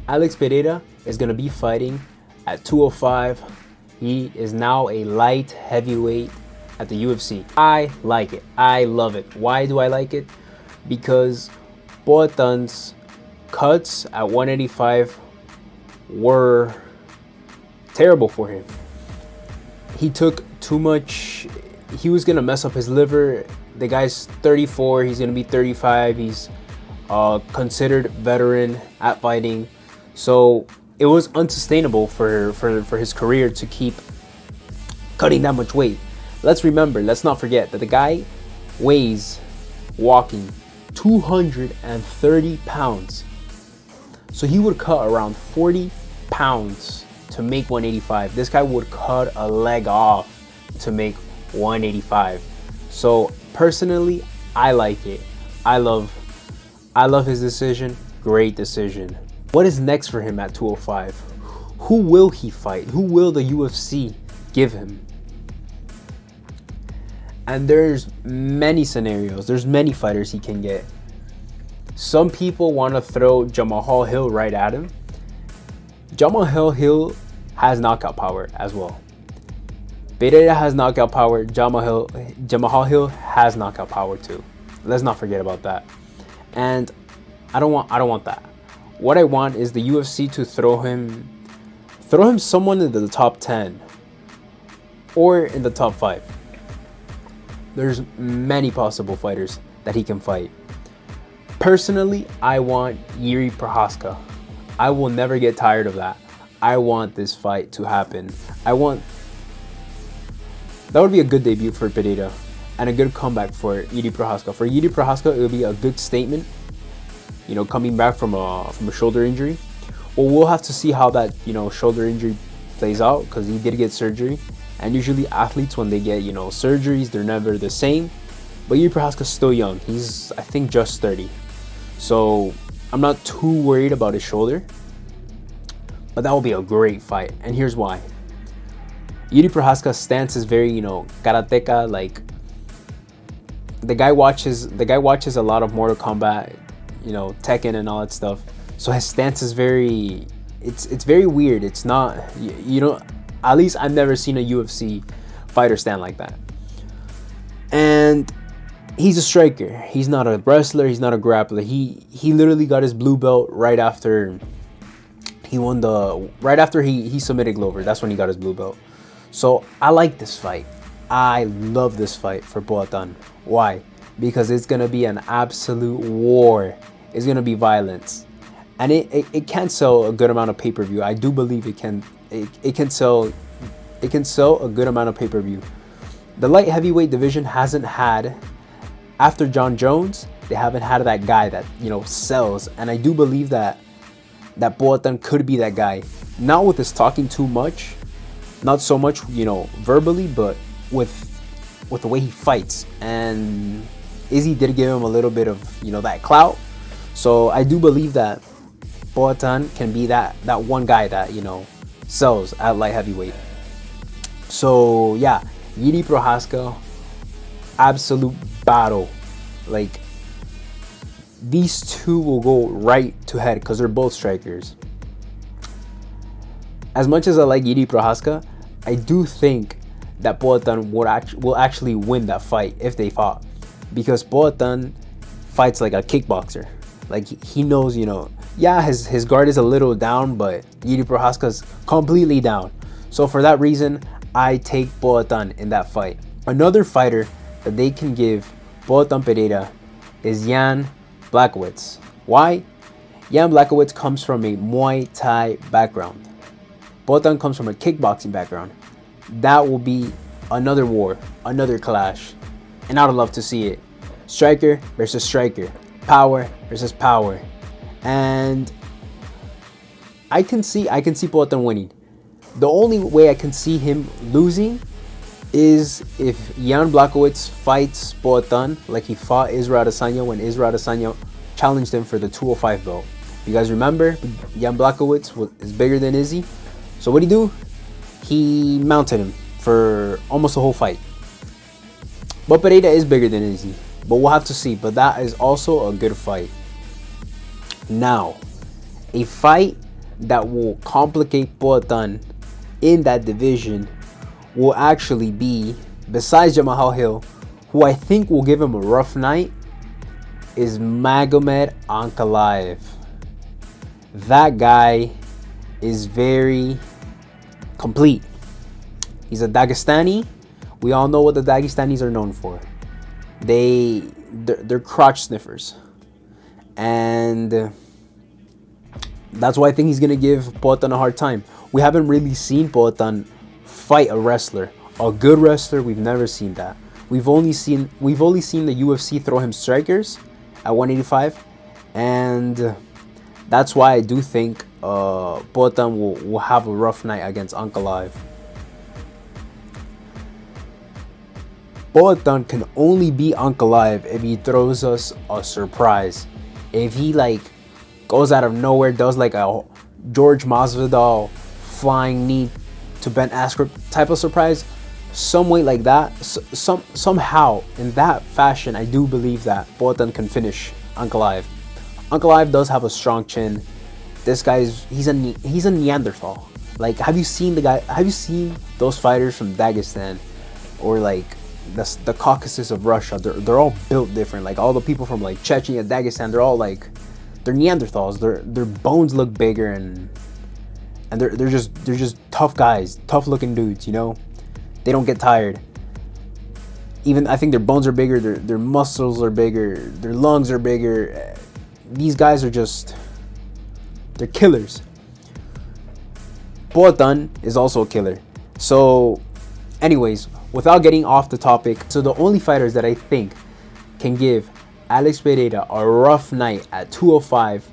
Alex Pereira is going to be fighting at 205. He is now a light heavyweight at the UFC. I like it. I love it. Why do I like it? Because Poatan's cuts at 185 were terrible for him. He took too much. He was going to mess up his liver. The guy's 34. He's going to be 35. He's considered veteran at fighting. So it was unsustainable for his career to keep cutting that much weight. Let's not forget that the guy weighs walking 230 pounds. So he would cut around 40 pounds to make 185. This guy would cut a leg off to make 185. So personally, I like it. I love his decision. Great decision. What is next for him at 205? Who will he fight? Who will the UFC give him? And there's many scenarios. There's many fighters he can get. Some people want to throw Jamahal Hill right at him. Jamahal Hill has knockout power as well. Pereira has knockout power. Jamahal Hill has knockout power too. Let's not forget about that. And I don't want that. What I want is the UFC to throw him someone into the top 10 or in the top 5. There's many possible fighters that he can fight. Personally, I want Jiri Prochazka. I will never get tired of that. I want this fight to happen. That would be a good debut for Pereira and a good comeback for Jiri Prochazka. For Jiri Prochazka, it would be a good statement, coming back from a shoulder injury. Well, we'll have to see how that, shoulder injury plays out, because he did get surgery. And usually athletes, when they get, surgeries, they're never the same. But Jiri Prochazka's still young. He's, I think, just 30. So I'm not too worried about his shoulder. But that will be a great fight. And here's why. Jiri Prochazka's stance is very, karateka. Like, the guy watches a lot of Mortal Kombat, Tekken and all that stuff. So his stance is very, it's very weird. It's not, at least I've never seen a UFC fighter stand like that. And he's a striker. He's not a wrestler. He's not a grappler. He literally got his blue belt right after he submitted Glover. That's when he got his blue belt. So I like this fight. I love this fight for Poatan. Why? Because it's gonna be an absolute war. It's gonna be violence, and it can sell a good amount of pay-per-view. I do believe it can sell a good amount of pay-per-view. The light heavyweight division hasn't had, after John Jones, they haven't had that guy that sells, and I do believe that Poatan could be that guy. Not with his talking too much, not so much verbally, but with the way he fights. And Izzy did give him a little bit of that clout. So I do believe that Poatan can be that one guy that sells at light heavyweight. So yeah, Jiri Prochazka, absolute battle. Like, these two will go right to head because they're both strikers. As much as I like Jiri Prochazka, I do think that Poatan will actually win that fight if they fought, because Poatan fights like a kickboxer. Like, he knows, yeah, his guard is a little down, but Jiri Prochazka's completely down. So for that reason, I take Poatan in that fight. Another fighter that they can give Poatan Pereira is Jan Blachowicz. Why? Jan Blachowicz comes from a Muay Thai background. Poatan comes from a kickboxing background. That will be another war, another clash, and I would love to see it. Striker versus striker, power versus power, and I can see Poatan winning. The only way I can see him losing is if Jan Blachowicz fights Poatan like he fought Israel Adesanya when Israel Adesanya challenged him for the 205 belt. You guys remember, Jan Blachowicz is bigger than Izzy. So what did he do? He mounted him for almost the whole fight. But Pereira is bigger than Izzy. But we'll have to see. But that is also a good fight. Now, a fight that will complicate Poatan in that division will actually be, besides Jamahal Hill, who I think will give him a rough night, is Magomed Ankalaev. That guy is very complete. He's a Dagestani. We all know what the Dagestanis are known for. They're crotch sniffers. And that's why I think he's going to give Poatan a hard time. We haven't really seen Poatan fight a wrestler. A good wrestler, we've never seen that. We've only seen the UFC throw him strikers at 185. And that's why I do think Poatan will have a rough night against Ankalaev. Poatan can only beat Ankalaev if he throws us a surprise. If he goes out of nowhere, does a George Masvidal flying knee to Ben Askren type of surprise, some way like that, somehow in that fashion, I do believe that Poatan can finish Ankalaev. Ankalaev does have a strong chin. This guy's he's a Neanderthal. Have you seen the guy? Have you seen those fighters from Dagestan or the Caucasus of Russia? They're all built different. All the people from Chechnya, Dagestan, they're all they're Neanderthals. Their bones look bigger and they're just tough guys, tough looking dudes. They don't get tired. Even I think their bones are bigger, their muscles are bigger, their lungs are bigger. These guys are they're killers. Poatan is also a killer. So, anyways, without getting off the topic, so the only fighters that I think can give Alex Pereira a rough night at 205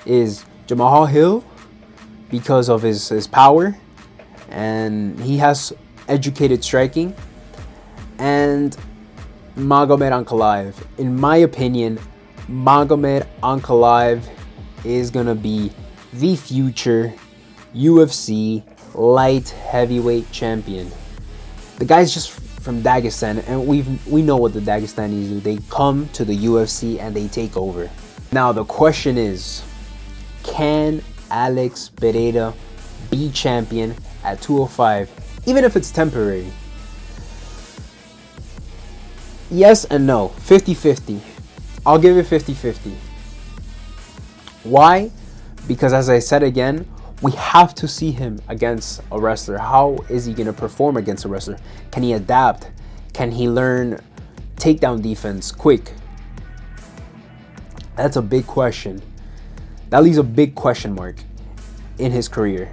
is Jamahal Hill, because of his power, and he has educated striking, and Magomed Ankalaev. In my opinion, Magomed Ankalaev is gonna be the future UFC light heavyweight champion. The guy's just from Dagestan, and we know what the Dagestanis do. They come to the UFC and they take over. Now the question is, can Alex Pereira be champion at 205, even if it's temporary? Yes and no. 50-50. I'll give it 50-50. Why? Because as I said again, we have to see him against a wrestler. How is he going to perform against a wrestler? Can he adapt? Can he learn takedown defense quick? That's a big question. That leaves a big question mark in his career.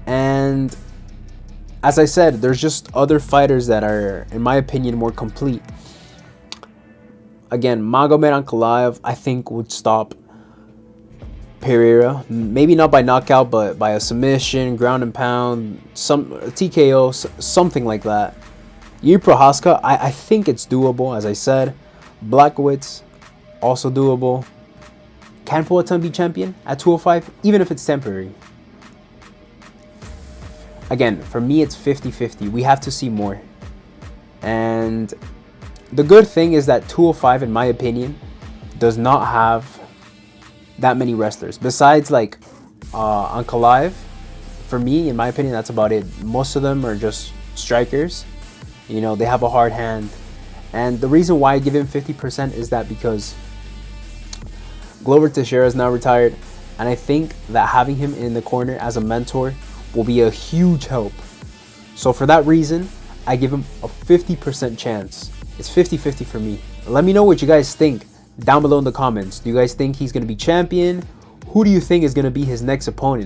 And as I said, there's just other fighters that are, in my opinion, more complete. Again, Magomed Ankalaev, I think, would stop Pereira. Maybe not by knockout, but by a submission, ground and pound, some TKO, something like that. Yuri Prochazka, I think it's doable, as I said. Blachowicz, also doable. Can Poatan be champion at 205, even if it's temporary? Again, for me, it's 50-50. We have to see more. And the good thing is that 205, in my opinion, does not have that many wrestlers. Besides, Ankalaev, for me, in my opinion, that's about it. Most of them are just strikers. They have a hard hand. And the reason why I give him 50% is that because Glover Teixeira is now retired, and I think that having him in the corner as a mentor will be a huge help. So for that reason, I give him a 50% chance. It's 50-50 for me. Let me know what you guys think down below in the comments. Do you guys think he's going to be champion? Who do you think is going to be his next opponent?